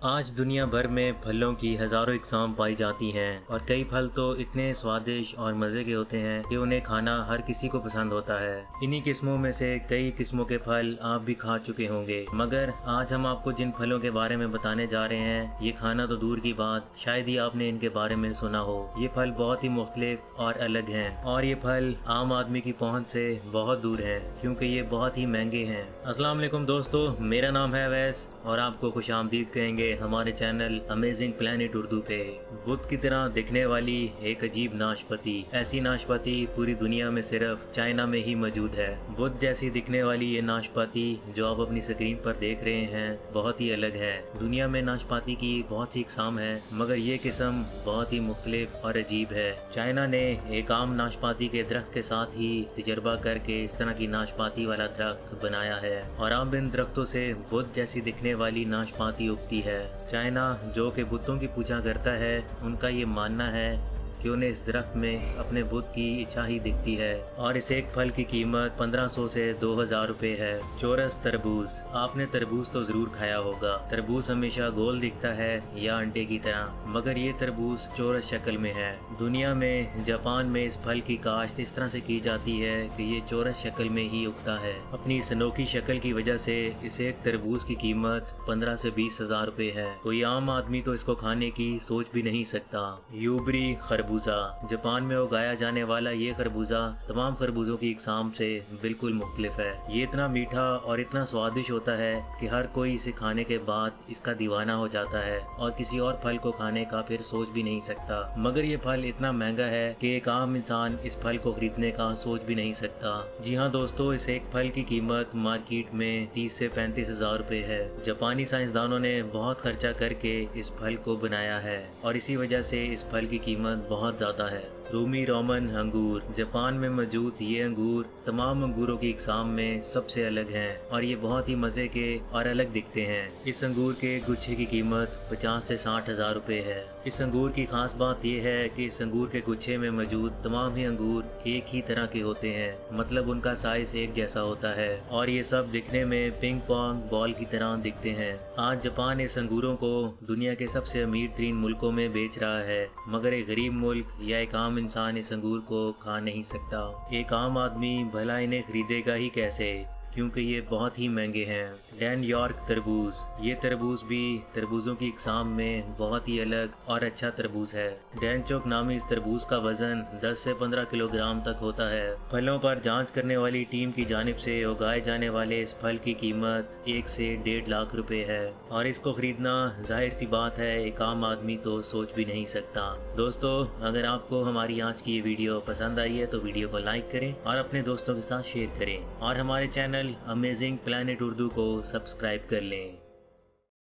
आज दुनिया भर में फलों की हजारों इकसाम पाई जाती हैं और कई फल तो इतने स्वादिष्ट और मज़े के होते हैं कि उन्हें खाना हर किसी को पसंद होता है। इन्हीं किस्मों में से कई किस्मों के फल आप भी खा चुके होंगे, मगर आज हम आपको जिन फलों के बारे में बताने जा रहे हैं ये खाना तो दूर की बात, शायद ही आपने इनके बारे में सुना हो। ये फल बहुत ही मुख्तलिफ और अलग हैं और ये फल आम आदमी की पहुँच से बहुत दूर है क्योंकि ये बहुत ही महंगे हैं। अस्सलाम वालेकुम दोस्तों, मेरा नाम है अवैस और आपको खुशामदीद कहेंगे हमारे चैनल अमेजिंग प्लेनेट उर्दू पे। बुत की तरह दिखने वाली एक अजीब नाशपाती, ऐसी नाशपाती पूरी दुनिया में सिर्फ चाइना में ही मौजूद है। बुत जैसी दिखने वाली ये नाशपाती जो आप अपनी स्क्रीन पर देख रहे हैं बहुत ही अलग है। दुनिया में नाशपाती की बहुत सी इकसाम है मगर ये किस्म बहुत ही मुख्तलिफ और अजीब है। चाइना ने एक आम नाशपाती के दरख्त के साथ ही तजर्बा करके इस तरह की नाशपाती वाला दरख्त बनाया है और आम इन दरख्तों से बुत जैसी दिखने वाली नाशपाती उगती है। चाइना जो कि बुतों की पूजा करता है, उनका ये मानना है कि उन्हें इस दरख्त में अपने बुत की इच्छा ही दिखती है और इस एक फल की कीमत 1500 से 2000 रुपए है। चोरस तरबूज, आपने तरबूज तो जरूर खाया होगा। तरबूज हमेशा गोल दिखता है या अंडे की तरह, मगर ये तरबूज चोरस शक्ल में है। दुनिया में जापान में इस फल की काश्त इस तरह से की जाती है कि ये चोरस शक्ल में ही उगता है। अपनी इस अनोखी शक्ल की वजह से इस एक तरबूज की कीमत 15 से 20 हजार रुपए है। कोई आम आदमी तो इसको खाने की सोच भी नहीं सकता। यूबरी खरबूजा, जापान में उगाया जाने वाला ये खरबूजा तमाम खरबूजों की इकसाम से बिल्कुल मुख्तलिफ है। ये इतना मीठा और इतना स्वादिष्ट होता है कि हर कोई इसे खाने के बाद इसका दीवाना हो जाता है और किसी और फल को खाने का फिर सोच भी नहीं सकता। मगर ये फल इतना महंगा है कि एक आम इंसान इस फल को खरीदने का सोच भी नहीं सकता। जी हाँ दोस्तों, इस एक फल की कीमत मार्केट में 30 से 35 हजार रुपए है। जापानी साइंसदानों ने बहुत खर्चा करके इस फल को बनाया है और इसी वजह से इस फल की कीमत बहुत ज्यादा है। रूमी रोमन अंगूर, जापान में मौजूद ये अंगूर तमाम अंगूरों की इकसाम में सबसे अलग हैं और ये बहुत ही मजे के और अलग दिखते हैं। इस अंगूर के गुच्छे की कीमत 50 से 60 हजार रुपए है। इस अंगूर की खास बात यह है कि इस अंगूर के गुच्छे में मौजूद तमाम ही अंगूर एक ही तरह के होते हैं, मतलब उनका साइज एक जैसा होता है और ये सब दिखने में पिंग पोंग बॉल की तरह दिखते हैं। आज जापान इस अंगूरों को दुनिया के सबसे अमीर तरीन मुल्कों में बेच रहा है, मगर एक गरीब मुल्क या एक आम इंसान इस अंगूर को खा नहीं सकता। एक आम आदमी भला इन्हें खरीदेगा ही कैसे, क्योंकि ये बहुत ही महंगे हैं। डैन यॉर्क तरबूज, ये तरबूज भी तरबूजों की इकसाम में बहुत ही अलग और अच्छा तरबूज है। डैनचोक नामी इस तरबूज का वजन 10 से 15 किलोग्राम तक होता है। फलों पर जांच करने वाली टीम की जानिब से उगाए जाने वाले इस फल की कीमत 1 से 1.5 लाख रुपए है और इसको खरीदना जाहिर सी बात है एक आम आदमी तो सोच भी नहीं सकता। दोस्तों, अगर आपको हमारी आज की ये वीडियो पसंद आई है तो वीडियो को लाइक करें और अपने दोस्तों के साथ शेयर करें और हमारे चैनल अमेजिंग प्लेनेट उर्दू को सब्सक्राइब कर लें।